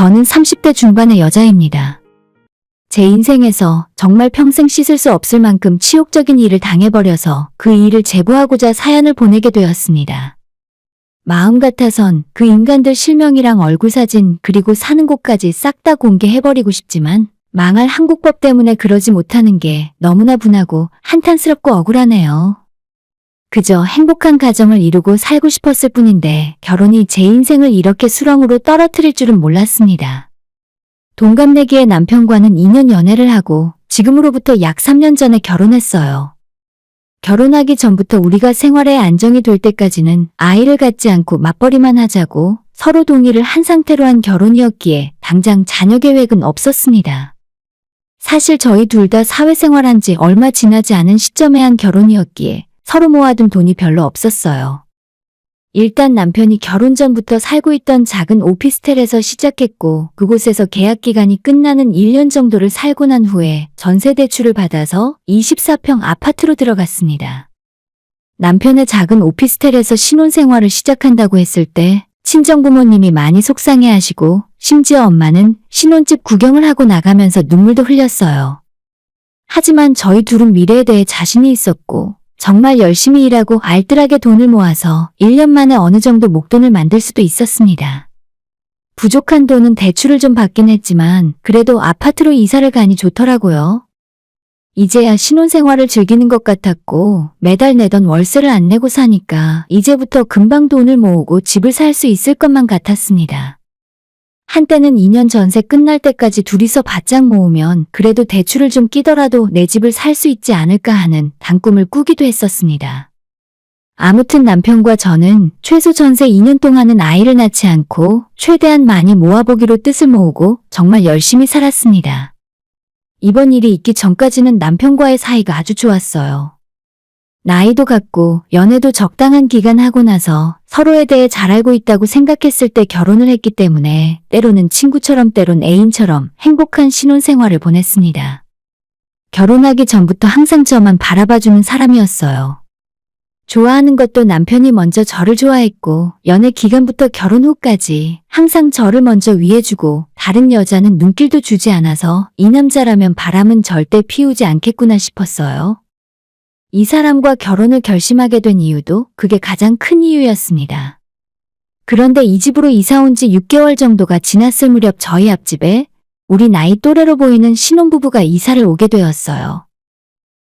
저는 30대 중반의 여자입니다. 제 인생에서 정말 평생 씻을 수 없을 만큼 치욕적인 일을 당해버려서 그 일을 제보하고자 사연을 보내게 되었습니다. 마음 같아선 그 인간들 실명이랑 얼굴 사진 그리고 사는 곳까지 싹 다 공개해버리고 싶지만 망할 한국법 때문에 그러지 못하는 게 너무나 분하고 한탄스럽고 억울하네요. 그저 행복한 가정을 이루고 살고 싶었을 뿐인데 결혼이 제 인생을 이렇게 수렁으로 떨어뜨릴 줄은 몰랐습니다. 동갑내기의 남편과는 2년 연애를 하고 지금으로부터 약 3년 전에 결혼했어요. 결혼하기 전부터 우리가 생활에 안정이 될 때까지는 아이를 갖지 않고 맞벌이만 하자고 서로 동의를 한 상태로 한 결혼이었기에 당장 자녀 계획은 없었습니다. 사실 저희 둘 다 사회생활한 지 얼마 지나지 않은 시점에 한 결혼이었기에 서로 모아둔 돈이 별로 없었어요. 일단 남편이 결혼 전부터 살고 있던 작은 오피스텔에서 시작했고 그곳에서 계약 기간이 끝나는 1년 정도를 살고 난 후에 전세 대출을 받아서 24평 아파트로 들어갔습니다. 남편의 작은 오피스텔에서 신혼생활을 시작한다고 했을 때 친정부모님이 많이 속상해하시고 심지어 엄마는 신혼집 구경을 하고 나가면서 눈물도 흘렸어요. 하지만 저희 둘은 미래에 대해 자신이 있었고 정말 열심히 일하고 알뜰하게 돈을 모아서 1년 만에 어느 정도 목돈을 만들 수도 있었습니다. 부족한 돈은 대출을 좀 받긴 했지만 그래도 아파트로 이사를 가니 좋더라고요. 이제야 신혼생활을 즐기는 것 같았고 매달 내던 월세를 안 내고 사니까 이제부터 금방 돈을 모으고 집을 살 수 있을 것만 같았습니다. 한때는 2년 전세 끝날 때까지 둘이서 바짝 모으면 그래도 대출을 좀 끼더라도 내 집을 살 수 있지 않을까 하는 단꿈을 꾸기도 했었습니다. 아무튼 남편과 저는 최소 전세 2년 동안은 아이를 낳지 않고 최대한 많이 모아보기로 뜻을 모으고 정말 열심히 살았습니다. 이번 일이 있기 전까지는 남편과의 사이가 아주 좋았어요. 나이도 같고 연애도 적당한 기간 하고 나서 서로에 대해 잘 알고 있다고 생각했을 때 결혼을 했기 때문에 때로는 친구처럼 때론 애인처럼 행복한 신혼생활을 보냈습니다. 결혼하기 전부터 항상 저만 바라봐주는 사람이었어요. 좋아하는 것도 남편이 먼저 저를 좋아했고 연애 기간부터 결혼 후까지 항상 저를 먼저 위해주고 다른 여자는 눈길도 주지 않아서 이 남자라면 바람은 절대 피우지 않겠구나 싶었어요. 이 사람과 결혼을 결심하게 된 이유도 그게 가장 큰 이유였습니다. 그런데 이 집으로 이사 온 지 6개월 정도가 지났을 무렵 저희 앞집에 우리 나이 또래로 보이는 신혼부부가 이사를 오게 되었어요.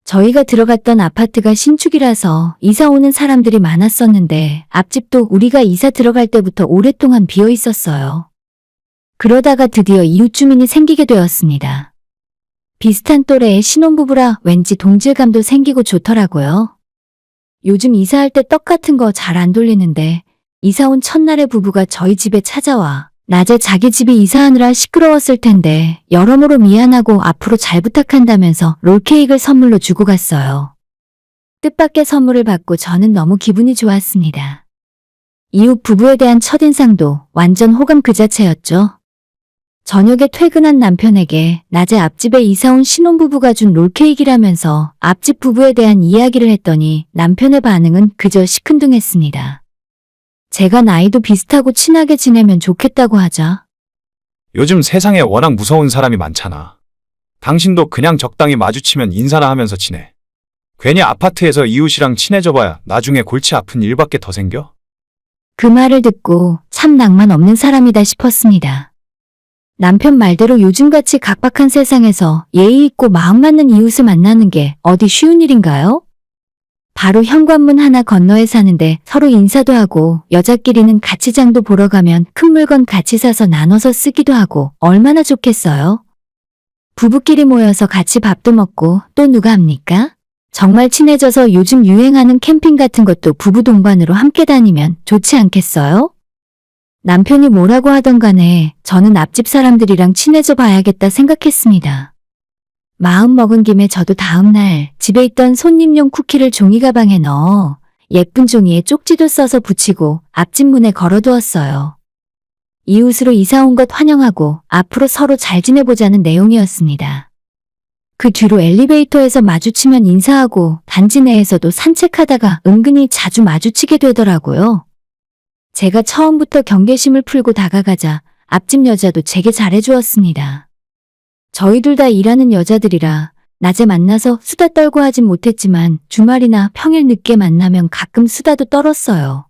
저희가 들어갔던 아파트가 신축이라서 이사 오는 사람들이 많았었는데 앞집도 우리가 이사 들어갈 때부터 오랫동안 비어 있었어요. 그러다가 드디어 이웃 주민이 생기게 되었습니다. 비슷한 또래의 신혼부부라 왠지 동질감도 생기고 좋더라고요. 요즘 이사할 때 떡 같은 거 잘 안 돌리는데 이사 온 첫날에 부부가 저희 집에 찾아와 낮에 자기 집이 이사하느라 시끄러웠을 텐데 여러모로 미안하고 앞으로 잘 부탁한다면서 롤케이크를 선물로 주고 갔어요. 뜻밖의 선물을 받고 저는 너무 기분이 좋았습니다. 이웃 부부에 대한 첫인상도 완전 호감 그 자체였죠. 저녁에 퇴근한 남편에게 낮에 앞집에 이사온 신혼부부가 준 롤케이크라면서 앞집 부부에 대한 이야기를 했더니 남편의 반응은 그저 시큰둥했습니다. 제가 나이도 비슷하고 친하게 지내면 좋겠다고 하자. 요즘 세상에 워낙 무서운 사람이 많잖아. 당신도 그냥 적당히 마주치면 인사나 하면서 지내. 괜히 아파트에서 이웃이랑 친해져봐야 나중에 골치 아픈 일밖에 더 생겨? 그 말을 듣고 참 낭만 없는 사람이다 싶었습니다. 남편 말대로 요즘같이 각박한 세상에서 예의 있고 마음 맞는 이웃을 만나는 게 어디 쉬운 일인가요? 바로 현관문 하나 건너에 사는데 서로 인사도 하고 여자끼리는 같이 장도 보러 가면 큰 물건 같이 사서 나눠서 쓰기도 하고 얼마나 좋겠어요? 부부끼리 모여서 같이 밥도 먹고 또 누가 합니까? 정말 친해져서 요즘 유행하는 캠핑 같은 것도 부부 동반으로 함께 다니면 좋지 않겠어요? 남편이 뭐라고 하던 간에 저는 앞집 사람들이랑 친해져 봐야겠다 생각했습니다. 마음 먹은 김에 저도 다음날 집에 있던 손님용 쿠키를 종이 가방에 넣어 예쁜 종이에 쪽지도 써서 붙이고 앞집 문에 걸어두었어요. 이웃으로 이사 온 것 환영하고 앞으로 서로 잘 지내보자는 내용이었습니다. 그 뒤로 엘리베이터에서 마주치면 인사하고 단지 내에서도 산책하다가 은근히 자주 마주치게 되더라고요. 제가 처음부터 경계심을 풀고 다가가자 앞집 여자도 제게 잘해주었습니다. 저희 둘 다 일하는 여자들이라 낮에 만나서 수다 떨고 하진 못했지만 주말이나 평일 늦게 만나면 가끔 수다도 떨었어요.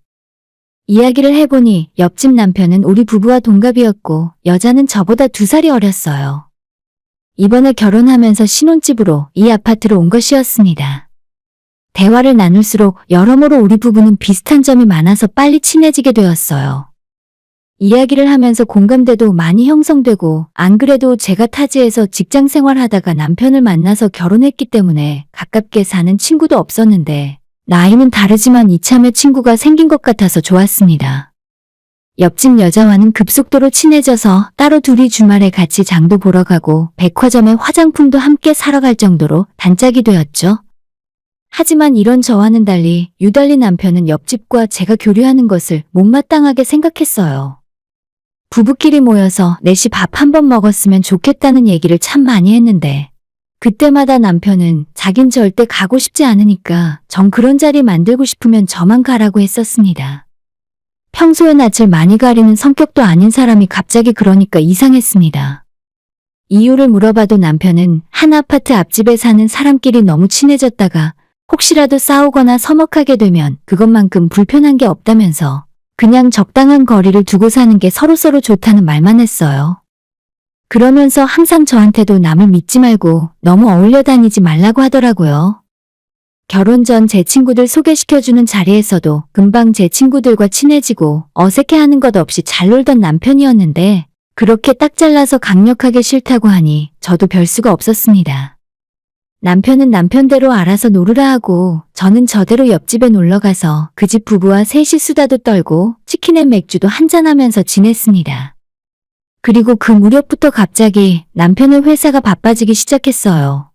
이야기를 해보니 옆집 남편은 우리 부부와 동갑이었고 여자는 저보다 2살이 어렸어요. 이번에 결혼하면서 신혼집으로 이 아파트로 온 것이었습니다. 대화를 나눌수록 여러모로 우리 부부는 비슷한 점이 많아서 빨리 친해지게 되었어요. 이야기를 하면서 공감대도 많이 형성되고 안 그래도 제가 타지에서 직장 생활하다가 남편을 만나서 결혼했기 때문에 가깝게 사는 친구도 없었는데 나이는 다르지만 이참에 친구가 생긴 것 같아서 좋았습니다. 옆집 여자와는 급속도로 친해져서 따로 둘이 주말에 같이 장도 보러 가고 백화점에 화장품도 함께 사러 갈 정도로 단짝이 되었죠. 하지만 이런 저와는 달리 유달리 남편은 옆집과 제가 교류하는 것을 못마땅하게 생각했어요. 부부끼리 모여서 넷이 밥 한 번 먹었으면 좋겠다는 얘기를 참 많이 했는데 그때마다 남편은 자긴 절대 가고 싶지 않으니까 전 그런 자리 만들고 싶으면 저만 가라고 했었습니다. 평소에 낯을 많이 가리는 성격도 아닌 사람이 갑자기 그러니까 이상했습니다. 이유를 물어봐도 남편은 한 아파트 앞집에 사는 사람끼리 너무 친해졌다가 혹시라도 싸우거나 서먹하게 되면 그것만큼 불편한 게 없다면서 그냥 적당한 거리를 두고 사는 게 서로서로 좋다는 말만 했어요. 그러면서 항상 저한테도 남을 믿지 말고 너무 어울려 다니지 말라고 하더라고요. 결혼 전 제 친구들 소개시켜주는 자리에서도 금방 제 친구들과 친해지고 어색해하는 것 없이 잘 놀던 남편이었는데 그렇게 딱 잘라서 강력하게 싫다고 하니 저도 별 수가 없었습니다. 남편은 남편대로 알아서 놀으라 하고 저는 저대로 옆집에 놀러가서 그 집 부부와 셋이 수다도 떨고 치킨에 맥주도 한잔하면서 지냈습니다. 그리고 그 무렵부터 갑자기 남편의 회사가 바빠지기 시작했어요.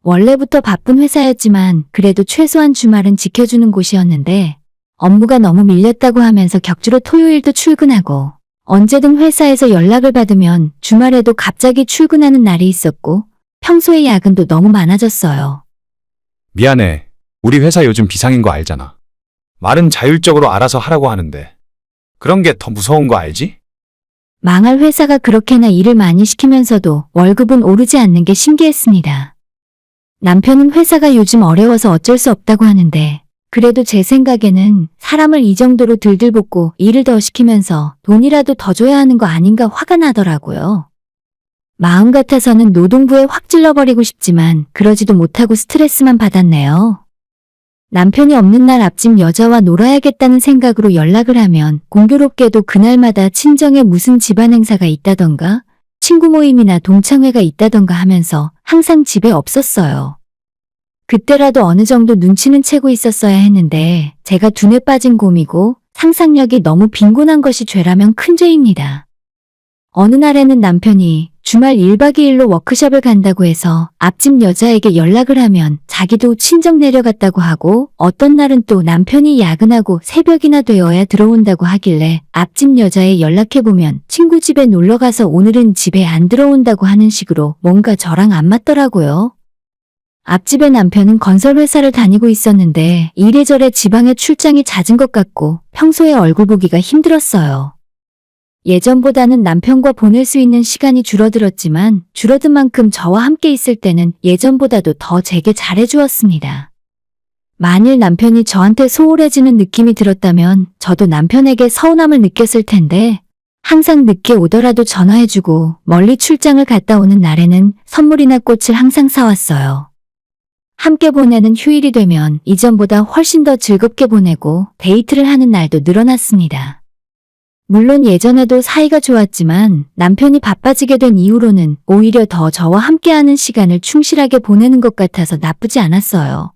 원래부터 바쁜 회사였지만 그래도 최소한 주말은 지켜주는 곳이었는데 업무가 너무 밀렸다고 하면서 격주로 토요일도 출근하고 언제든 회사에서 연락을 받으면 주말에도 갑자기 출근하는 날이 있었고 평소에 야근도 너무 많아졌어요. 미안해. 우리 회사 요즘 비상인 거 알잖아. 말은 자율적으로 알아서 하라고 하는데 그런 게 더 무서운 거 알지? 망할 회사가 그렇게나 일을 많이 시키면서도 월급은 오르지 않는 게 신기했습니다. 남편은 회사가 요즘 어려워서 어쩔 수 없다고 하는데 그래도 제 생각에는 사람을 이 정도로 들들 볶고 일을 더 시키면서 돈이라도 더 줘야 하는 거 아닌가 화가 나더라고요. 마음 같아서는 노동부에 확 찔러버리고 싶지만 그러지도 못하고 스트레스만 받았네요. 남편이 없는 날 앞집 여자와 놀아야겠다는 생각으로 연락을 하면 공교롭게도 그날마다 친정에 무슨 집안 행사가 있다던가 친구 모임이나 동창회가 있다던가 하면서 항상 집에 없었어요. 그때라도 어느 정도 눈치는 채고 있었어야 했는데 제가 둔에 빠진 곰이고 상상력이 너무 빈곤한 것이 죄라면 큰 죄입니다. 어느 날에는 남편이 주말 1박 2일로 워크숍을 간다고 해서 앞집 여자에게 연락을 하면 자기도 친정 내려갔다고 하고 어떤 날은 또 남편이 야근하고 새벽이나 되어야 들어온다고 하길래 앞집 여자에 연락해보면 친구 집에 놀러가서 오늘은 집에 안 들어온다고 하는 식으로 뭔가 저랑 안 맞더라고요. 앞집의 남편은 건설회사를 다니고 있었는데 이래저래 지방에 출장이 잦은 것 같고 평소에 얼굴 보기가 힘들었어요. 예전보다는 남편과 보낼 수 있는 시간이 줄어들었지만 줄어든 만큼 저와 함께 있을 때는 예전보다도 더 제게 잘해주었습니다. 만일 남편이 저한테 소홀해지는 느낌이 들었다면 저도 남편에게 서운함을 느꼈을 텐데 항상 늦게 오더라도 전화해주고 멀리 출장을 갔다 오는 날에는 선물이나 꽃을 항상 사왔어요. 함께 보내는 휴일이 되면 이전보다 훨씬 더 즐겁게 보내고 데이트를 하는 날도 늘어났습니다. 물론 예전에도 사이가 좋았지만 남편이 바빠지게 된 이후로는 오히려 더 저와 함께하는 시간을 충실하게 보내는 것 같아서 나쁘지 않았어요.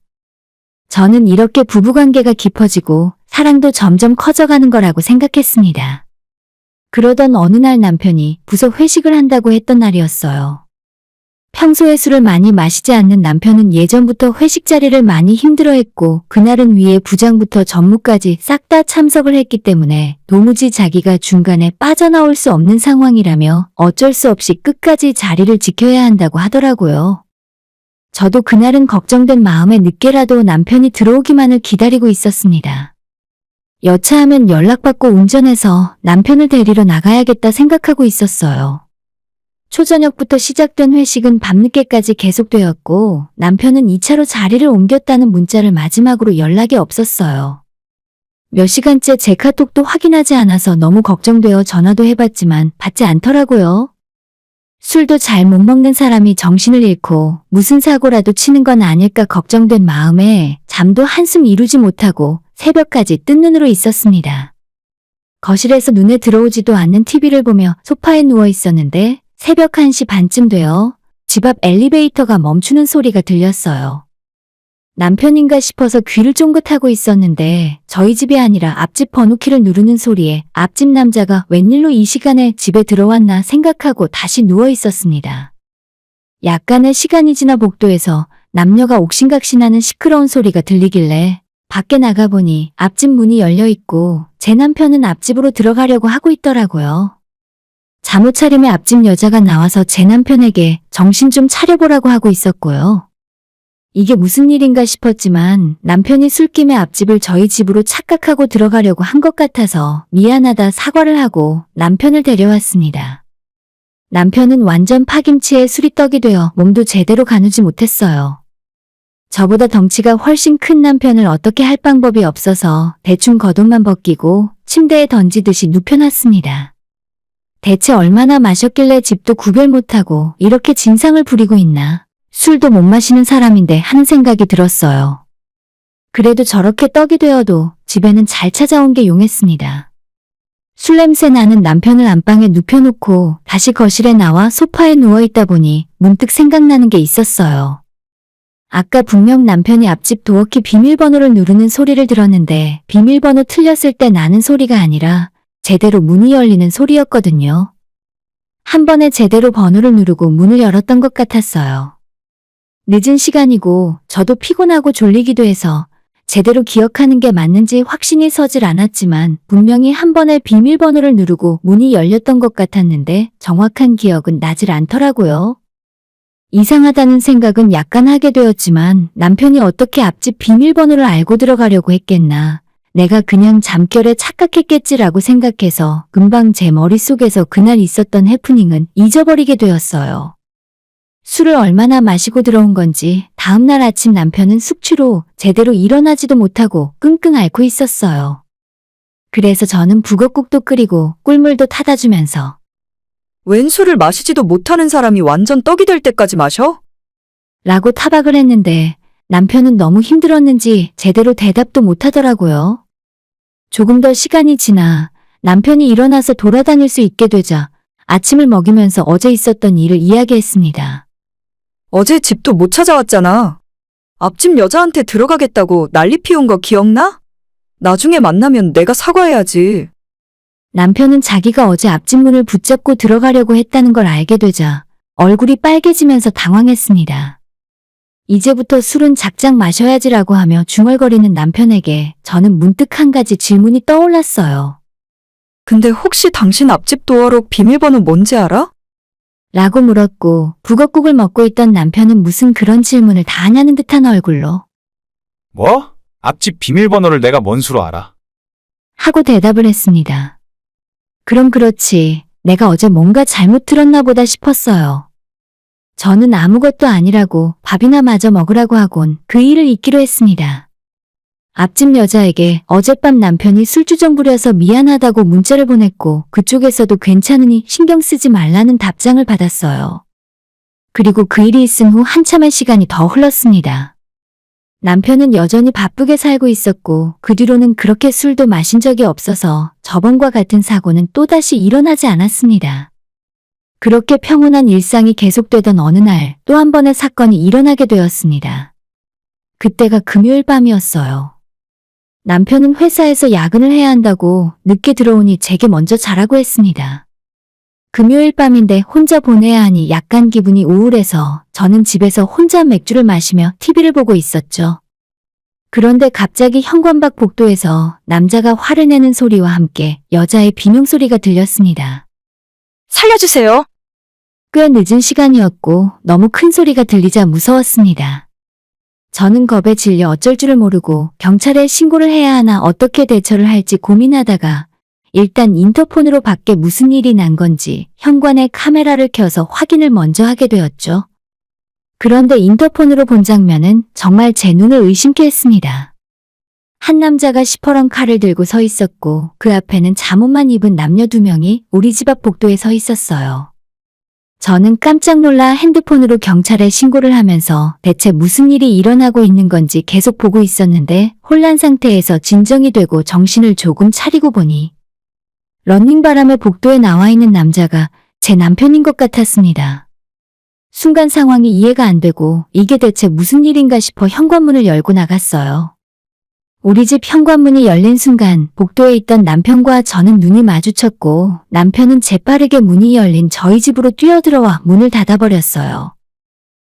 저는 이렇게 부부관계가 깊어지고 사랑도 점점 커져가는 거라고 생각했습니다. 그러던 어느 날 남편이 부서 회식을 한다고 했던 날이었어요. 평소에 술을 많이 마시지 않는 남편은 예전부터 회식 자리를 많이 힘들어했고 그날은 위에 부장부터 전무까지 싹 다 참석을 했기 때문에 도무지 자기가 중간에 빠져나올 수 없는 상황이라며 어쩔 수 없이 끝까지 자리를 지켜야 한다고 하더라고요. 저도 그날은 걱정된 마음에 늦게라도 남편이 들어오기만을 기다리고 있었습니다. 여차하면 연락받고 운전해서 남편을 데리러 나가야겠다 생각하고 있었어요. 초저녁부터 시작된 회식은 밤늦게까지 계속되었고 남편은 2차로 자리를 옮겼다는 문자를 마지막으로 연락이 없었어요. 몇 시간째 제 카톡도 확인하지 않아서 너무 걱정되어 전화도 해봤지만 받지 않더라고요. 술도 잘 못 먹는 사람이 정신을 잃고 무슨 사고라도 치는 건 아닐까 걱정된 마음에 잠도 한숨 이루지 못하고 새벽까지 뜬 눈으로 있었습니다. 거실에서 눈에 들어오지도 않는 TV를 보며 소파에 누워 있었는데 새벽 1시 반쯤 되어 집 앞 엘리베이터가 멈추는 소리가 들렸어요. 남편인가 싶어서 귀를 쫑긋하고 있었는데 저희 집이 아니라 앞집 번호키를 누르는 소리에 앞집 남자가 웬일로 이 시간에 집에 들어왔나 생각하고 다시 누워 있었습니다. 약간의 시간이 지나 복도에서 남녀가 옥신각신하는 시끄러운 소리가 들리길래 밖에 나가보니 앞집 문이 열려 있고 제 남편은 앞집으로 들어가려고 하고 있더라고요. 잠옷 차림의 앞집 여자가 나와서 제 남편에게 정신 좀 차려보라고 하고 있었고요. 이게 무슨 일인가 싶었지만 남편이 술김에 앞집을 저희 집으로 착각하고 들어가려고 한 것 같아서 미안하다 사과를 하고 남편을 데려왔습니다. 남편은 완전 파김치에 술이 떡이 되어 몸도 제대로 가누지 못했어요. 저보다 덩치가 훨씬 큰 남편을 어떻게 할 방법이 없어서 대충 겉옷만 벗기고 침대에 던지듯이 눕혀놨습니다. 대체 얼마나 마셨길래 집도 구별 못하고 이렇게 진상을 부리고 있나. 술도 못 마시는 사람인데 하는 생각이 들었어요. 그래도 저렇게 떡이 되어도 집에는 잘 찾아온 게 용했습니다. 술 냄새 나는 남편을 안방에 눕혀놓고 다시 거실에 나와 소파에 누워있다 보니 문득 생각나는 게 있었어요. 아까 분명 남편이 앞집 도어키 비밀번호를 누르는 소리를 들었는데 비밀번호 틀렸을 때 나는 소리가 아니라 제대로 문이 열리는 소리였거든요. 한 번에 제대로 번호를 누르고 문을 열었던 것 같았어요. 늦은 시간이고 저도 피곤하고 졸리기도 해서 제대로 기억하는 게 맞는지 확신이 서질 않았지만 분명히 한 번에 비밀번호를 누르고 문이 열렸던 것 같았는데 정확한 기억은 나질 않더라고요. 이상하다는 생각은 약간 하게 되었지만 남편이 어떻게 앞집 비밀번호를 알고 들어가려고 했겠나. 내가 그냥 잠결에 착각했겠지라고 생각해서 금방 제 머릿속에서 그날 있었던 해프닝은 잊어버리게 되었어요. 술을 얼마나 마시고 들어온 건지 다음날 아침 남편은 숙취로 제대로 일어나지도 못하고 끙끙 앓고 있었어요. 그래서 저는 북엇국도 끓이고 꿀물도 타다 주면서 웬 술을 마시지도 못하는 사람이 완전 떡이 될 때까지 마셔? 라고 타박을 했는데 남편은 너무 힘들었는지 제대로 대답도 못하더라고요. 조금 더 시간이 지나 남편이 일어나서 돌아다닐 수 있게 되자 아침을 먹이면서 어제 있었던 일을 이야기했습니다. 어제 집도 못 찾아왔잖아. 앞집 여자한테 들어가겠다고 난리 피운 거 기억나? 나중에 만나면 내가 사과해야지. 남편은 자기가 어제 앞집 문을 붙잡고 들어가려고 했다는 걸 알게 되자 얼굴이 빨개지면서 당황했습니다. 이제부터 술은 작작 마셔야지라고 하며 중얼거리는 남편에게 저는 문득 한 가지 질문이 떠올랐어요. 근데 혹시 당신 앞집 도어록 비밀번호 뭔지 알아? 라고 물었고 북엇국을 먹고 있던 남편은 무슨 그런 질문을 다 하냐는 듯한 얼굴로 뭐? 앞집 비밀번호를 내가 뭔 수로 알아? 하고 대답을 했습니다. 그럼 그렇지. 내가 어제 뭔가 잘못 들었나 보다 싶었어요. 저는 아무것도 아니라고 밥이나 마저 먹으라고 하곤 그 일을 잊기로 했습니다. 앞집 여자에게 어젯밤 남편이 술주정 부려서 미안하다고 문자를 보냈고 그쪽에서도 괜찮으니 신경 쓰지 말라는 답장을 받았어요. 그리고 그 일이 있은 후 한참의 시간이 더 흘렀습니다. 남편은 여전히 바쁘게 살고 있었고 그 뒤로는 그렇게 술도 마신 적이 없어서 저번과 같은 사고는 또다시 일어나지 않았습니다. 그렇게 평온한 일상이 계속되던 어느 날 또 한 번의 사건이 일어나게 되었습니다. 그때가 금요일 밤이었어요. 남편은 회사에서 야근을 해야 한다고 늦게 들어오니 제게 먼저 자라고 했습니다. 금요일 밤인데 혼자 보내야 하니 약간 기분이 우울해서 저는 집에서 혼자 맥주를 마시며 TV를 보고 있었죠. 그런데 갑자기 현관밖 복도에서 남자가 화를 내는 소리와 함께 여자의 비명소리가 들렸습니다. 살려주세요. 꽤 늦은 시간이었고 너무 큰 소리가 들리자 무서웠습니다. 저는 겁에 질려 어쩔 줄을 모르고 경찰에 신고를 해야 하나 어떻게 대처를 할지 고민하다가 일단 인터폰으로 밖에 무슨 일이 난 건지 현관에 카메라를 켜서 확인을 먼저 하게 되었죠. 그런데 인터폰으로 본 장면은 정말 제 눈을 의심케 했습니다. 한 남자가 시퍼런 칼을 들고 서 있었고 그 앞에는 잠옷만 입은 남녀 2명이 우리 집 앞 복도에 서 있었어요. 저는 깜짝 놀라 핸드폰으로 경찰에 신고를 하면서 대체 무슨 일이 일어나고 있는 건지 계속 보고 있었는데 혼란 상태에서 진정이 되고 정신을 조금 차리고 보니 러닝바람에 복도에 나와 있는 남자가 제 남편인 것 같았습니다. 순간 상황이 이해가 안 되고 이게 대체 무슨 일인가 싶어 현관문을 열고 나갔어요. 우리 집 현관문이 열린 순간 복도에 있던 남편과 저는 눈이 마주쳤고 남편은 재빠르게 문이 열린 저희 집으로 뛰어들어와 문을 닫아버렸어요.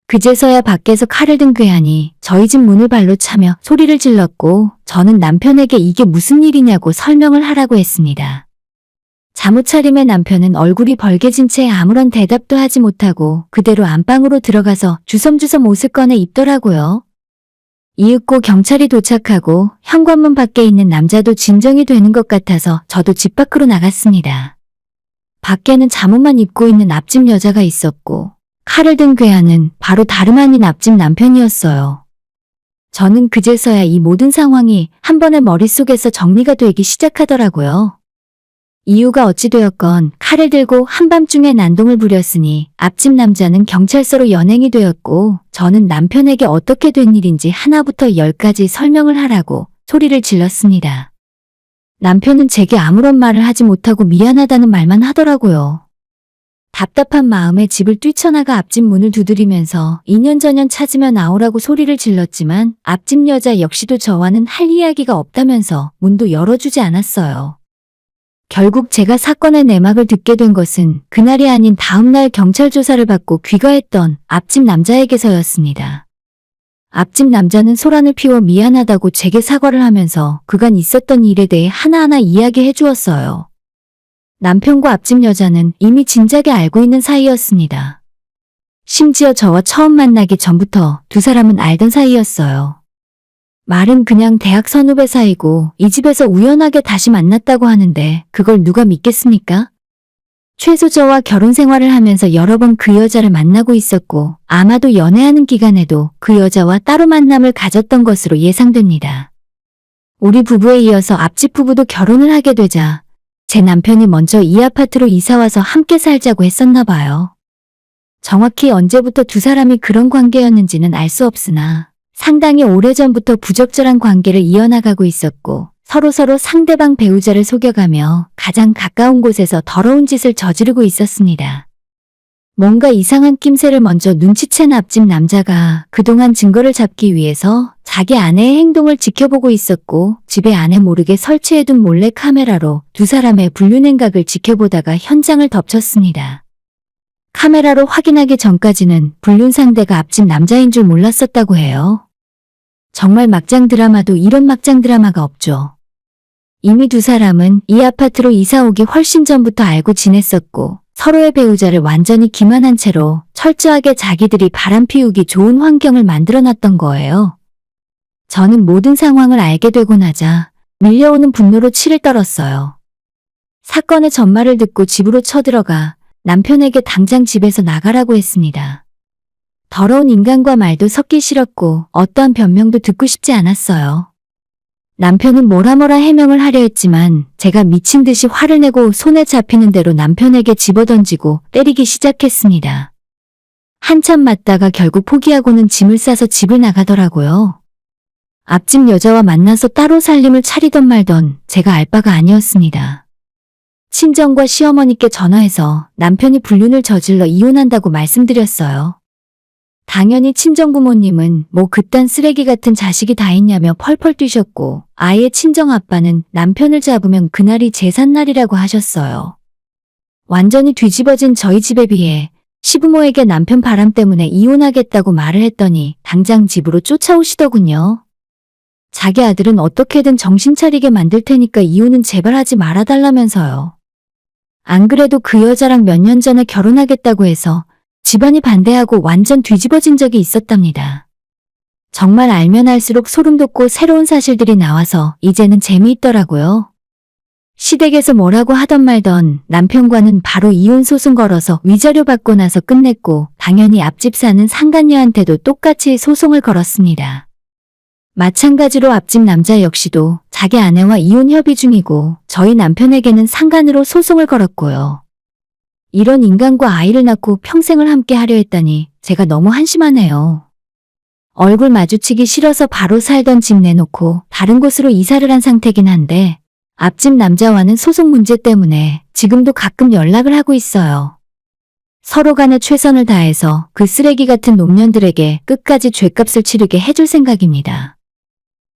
그제서야 밖에서 칼을 든 괴한이 저희 집 문을 발로 차며 소리를 질렀고 저는 남편에게 이게 무슨 일이냐고 설명을 하라고 했습니다. 잠옷 차림의 남편은 얼굴이 벌개진 채 아무런 대답도 하지 못하고 그대로 안방으로 들어가서 주섬주섬 옷을 꺼내 입더라고요. 이윽고 경찰이 도착하고 현관문 밖에 있는 남자도 진정이 되는 것 같아서 저도 집 밖으로 나갔습니다. 밖에는 잠옷만 입고 있는 앞집 여자가 있었고 칼을 든 괴한은 바로 다름 아닌 앞집 남편이었어요. 저는 그제서야 이 모든 상황이 한 번에 머릿속에서 정리가 되기 시작하더라고요. 이유가 어찌되었건 칼을 들고 한밤중에 난동을 부렸으니 앞집 남자는 경찰서로 연행이 되었고 저는 남편에게 어떻게 된 일인지 하나부터 10까지 설명을 하라고 소리를 질렀습니다. 남편은 제게 아무런 말을 하지 못하고 미안하다는 말만 하더라고요. 답답한 마음에 집을 뛰쳐나가 앞집 문을 두드리면서 2년 전년 찾으며 나오라고 소리를 질렀지만 앞집 여자 역시도 저와는 할 이야기가 없다면서 문도 열어주지 않았어요. 결국 제가 사건의 내막을 듣게 된 것은 그날이 아닌 다음날 경찰 조사를 받고 귀가했던 앞집 남자에게서였습니다. 앞집 남자는 소란을 피워 미안하다고 제게 사과를 하면서 그간 있었던 일에 대해 하나하나 이야기해 주었어요. 남편과 앞집 여자는 이미 진작에 알고 있는 사이였습니다. 심지어 저와 처음 만나기 전부터 두 사람은 알던 사이였어요. 말은 그냥 대학 선후배 사이고 이 집에서 우연하게 다시 만났다고 하는데 그걸 누가 믿겠습니까? 최소 저와 결혼 생활을 하면서 여러 번 그 여자를 만나고 있었고 아마도 연애하는 기간에도 그 여자와 따로 만남을 가졌던 것으로 예상됩니다. 우리 부부에 이어서 앞집 부부도 결혼을 하게 되자 제 남편이 먼저 이 아파트로 이사와서 함께 살자고 했었나 봐요. 정확히 언제부터 두 사람이 그런 관계였는지는 알 수 없으나 상당히 오래전부터 부적절한 관계를 이어나가고 있었고 서로서로 상대방 배우자를 속여가며 가장 가까운 곳에서 더러운 짓을 저지르고 있었습니다. 뭔가 이상한 낌새를 먼저 눈치챈 앞집 남자가 그동안 증거를 잡기 위해서 자기 아내의 행동을 지켜보고 있었고 집에 아내 모르게 설치해둔 몰래 카메라로 두 사람의 불륜행각을 지켜보다가 현장을 덮쳤습니다. 카메라로 확인하기 전까지는 불륜 상대가 앞집 남자인 줄 몰랐었다고 해요. 정말 막장 드라마도 이런 막장 드라마가 없죠. 이미 두 사람은 이 아파트로 이사 오기 훨씬 전부터 알고 지냈었고 서로의 배우자를 완전히 기만한 채로 철저하게 자기들이 바람 피우기 좋은 환경을 만들어놨던 거예요. 저는 모든 상황을 알게 되고 나자 밀려오는 분노로 치를 떨었어요. 사건의 전말을 듣고 집으로 쳐들어가 남편에게 당장 집에서 나가라고 했습니다. 더러운 인간과 말도 섞기 싫었고 어떠한 변명도 듣고 싶지 않았어요. 남편은 뭐라 해명을 하려 했지만 제가 미친 듯이 화를 내고 손에 잡히는 대로 남편에게 집어던지고 때리기 시작했습니다. 한참 맞다가 결국 포기하고는 짐을 싸서 집을 나가더라고요. 앞집 여자와 만나서 따로 살림을 차리던 말던 제가 알 바가 아니었습니다. 친정과 시어머니께 전화해서 남편이 불륜을 저질러 이혼한다고 말씀드렸어요. 당연히 친정부모님은 뭐 그딴 쓰레기 같은 자식이 다 있냐며 펄펄 뛰셨고 아이의 친정아빠는 남편을 잡으면 그날이 제삿날이라고 하셨어요. 완전히 뒤집어진 저희 집에 비해 시부모에게 남편 바람 때문에 이혼하겠다고 말을 했더니 당장 집으로 쫓아오시더군요. 자기 아들은 어떻게든 정신 차리게 만들 테니까 이혼은 제발 하지 말아달라면서요. 안 그래도 그 여자랑 몇 년 전에 결혼하겠다고 해서 집안이 반대하고 완전 뒤집어진 적이 있었답니다. 정말 알면 알수록 소름 돋고 새로운 사실들이 나와서 이제는 재미있더라고요. 시댁에서 뭐라고 하던 말던 남편과는 바로 이혼 소송 걸어서 위자료 받고 나서 끝냈고 당연히 앞집 사는 상간녀한테도 똑같이 소송을 걸었습니다. 마찬가지로 앞집 남자 역시도 자기 아내와 이혼 협의 중이고 저희 남편에게는 상간으로 소송을 걸었고요. 이런 인간과 아이를 낳고 평생을 함께 하려 했다니 제가 너무 한심하네요. 얼굴 마주치기 싫어서 바로 살던 집 내놓고 다른 곳으로 이사를 한 상태긴 한데 앞집 남자와는 소송 문제 때문에 지금도 가끔 연락을 하고 있어요. 서로 간에 최선을 다해서 그 쓰레기 같은 노년들에게 끝까지 죗값을 치르게 해줄 생각입니다.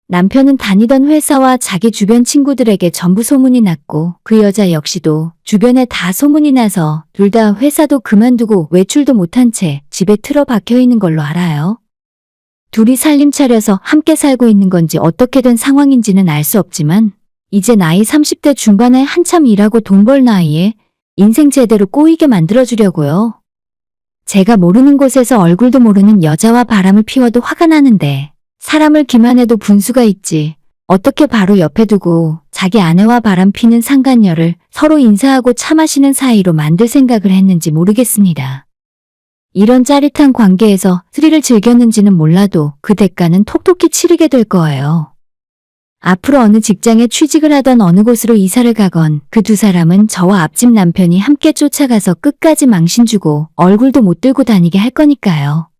남편은 다니던 회사와 자기 주변 친구들에게 전부 소문이 났고 그 여자 역시도 주변에 다 소문이 나서 둘 다 회사도 그만두고 외출도 못한 채 집에 틀어박혀 있는 걸로 알아요. 둘이 살림 차려서 함께 살고 있는 건지 어떻게 된 상황인지는 알 수 없지만 이제 나이 30대 중반에 한참 일하고 돈 벌 나이에 인생 제대로 꼬이게 만들어주려고요. 제가 모르는 곳에서 얼굴도 모르는 여자와 바람을 피워도 화가 나는데 사람을 기만해도 분수가 있지. 어떻게 바로 옆에 두고 자기 아내와 바람 피는 상간녀를 서로 인사하고 차 마시는 사이로 만들 생각을 했는지 모르겠습니다. 이런 짜릿한 관계에서 스릴을 즐겼는지는 몰라도 그 대가는 톡톡히 치르게 될 거예요. 앞으로 어느 직장에 취직을 하던 어느 곳으로 이사를 가건 그 두 사람은 저와 앞집 남편이 함께 쫓아가서 끝까지 망신 주고 얼굴도 못 들고 다니게 할 거니까요.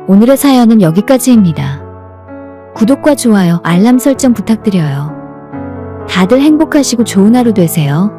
오늘의 사연은 여기까지입니다. 구독과 좋아요, 알람 설정 부탁드려요. 다들 행복하시고 좋은 하루 되세요.